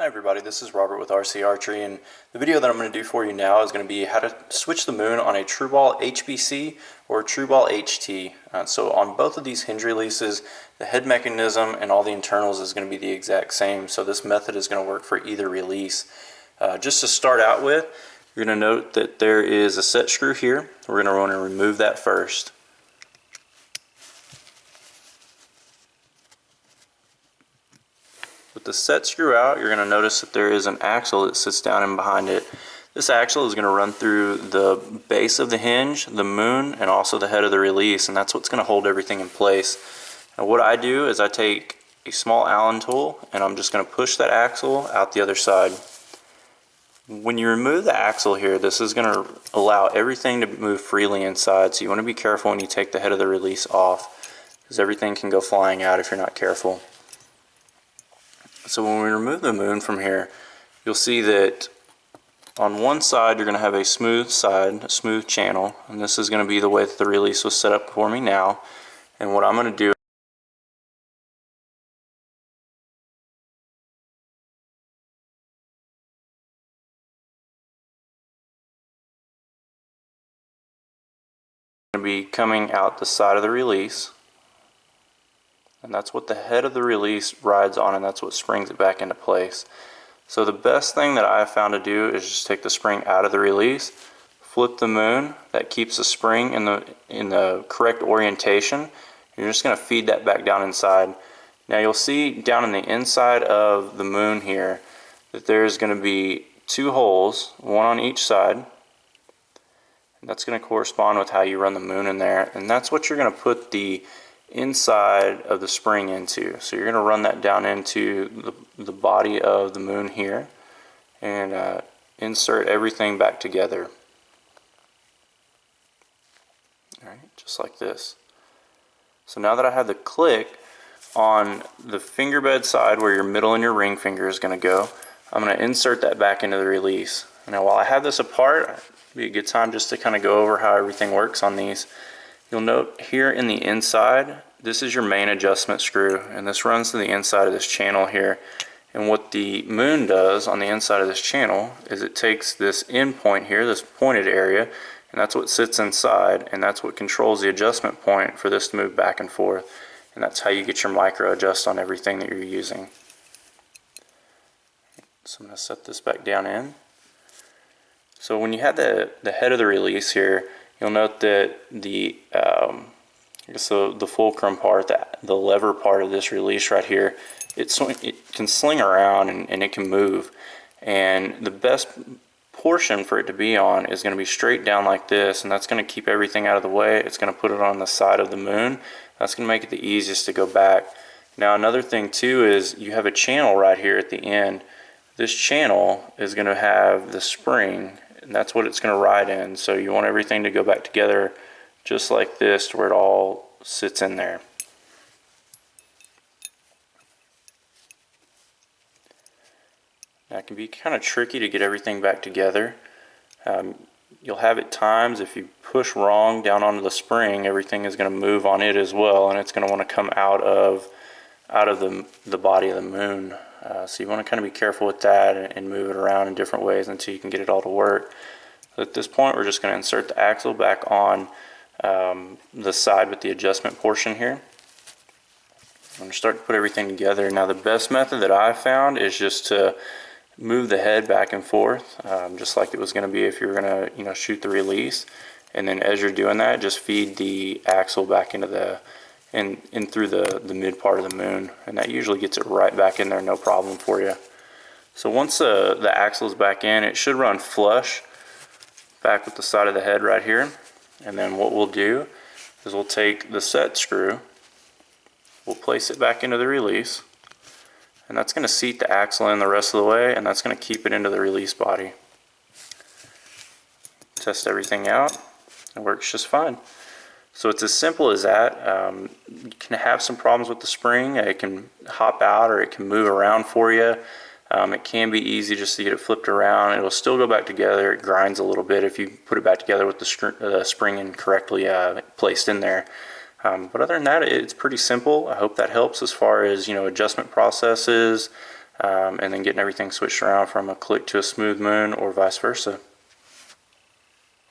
Hi everybody, this is Robert with RC Archery, and the video that I'm going to do for you now is going to be how to switch the moon on a T.R.U HBC or a T.R.U HT. So on both of these hinge releases, the head mechanism and all the internals is going to be the exact same, so this method is going to work for either release. Just to start out with, you're going to note that there is a set screw here. We're going to want to remove that first. With the set screw out, you're going to notice that there is an axle that sits down in behind it. This axle is going to run through the base of the hinge, the moon, and also the head of the release, and that's what's going to hold everything in place. Now what I do is I take a small Allen tool and I'm just going to push that axle out the other side. When you remove the axle here, this is going to allow everything to move freely inside, so you want to be careful when you take the head of the release off, because everything can go flying out if you're not careful. So when we remove the moon from here, you'll see that on one side you're going to have a smooth side, a smooth channel, and this is going to be the way that the release was set up for me now. And what I'm going to do is going to be coming out the side of the release. And that's what the head of the release rides on, and that's what springs it back into place. So the best thing that I've found to do is just take the spring out of the release, flip the moon. That keeps the spring in the correct orientation. You're just going to feed that back down inside. Now you'll see down in the inside of the moon here that there's going to be two holes, one on each side. And that's going to correspond with how you run the moon in there, and that's what you're going to put the inside of the spring into. So you're going to run that down into the body of the moon here and insert everything back together. Alright, just like this. So now that I have the click on the finger bed side where your middle and your ring finger is going to go, I'm going to insert that back into the release. Now while I have this apart, it'd be a good time just to kind of go over how everything works on these. You'll note here in the inside, this is your main adjustment screw, and this runs to the inside of this channel here. And what the moon does on the inside of this channel is it takes this end point here, this pointed area, and that's what sits inside, and that's what controls the adjustment point for this to move back and forth. And that's how you get your micro adjust on everything that you're using. So I'm going to set this back down in. So when you have the head of the release here, you'll note that the fulcrum part, the lever part of this release right here, it can sling around and it can move. And the best portion for it to be on is going to be straight down like this, and that's going to keep everything out of the way. It's going to put it on the side of the moon. That's going to make it the easiest to go back. Now another thing too is you have a channel right here at the end. This channel is going to have the spring, and that's what it's going to ride in. So you want everything to go back together just like this to where it all sits in there. Now it can be kind of tricky to get everything back together. You'll have at times, if you push wrong down onto the spring, everything is going to move on it as well, and it's going to want to come out of the body of the moon. So you want to kind of be careful with that and move it around in different ways until you can get it all to work. So at this point, we're just going to insert the axle back on the side with the adjustment portion here. I'm going to start to put everything together. Now the best method that I've found is just to move the head back and forth, just like it was going to be if you were going to shoot the release. And then as you're doing that, just feed the axle back into in through the mid part of the moon, and that usually gets it right back in there, no problem for you. So once the axle is back in, it should run flush back with the side of the head right here. And then what we'll do is we'll take the set screw, we'll place it back into the release, and that's going to seat the axle in the rest of the way, and that's going to keep it into the release body. Test everything out. It works just fine. So it's as simple as that. You can have some problems with the spring. It can hop out or it can move around for you. It can be easy just to get it flipped around. It'll still go back together. It grinds a little bit if you put it back together with the spring incorrectly placed in there. But other than that, it's pretty simple. I hope that helps as far as adjustment processes, and then getting everything switched around from a click to a smooth moon or vice versa.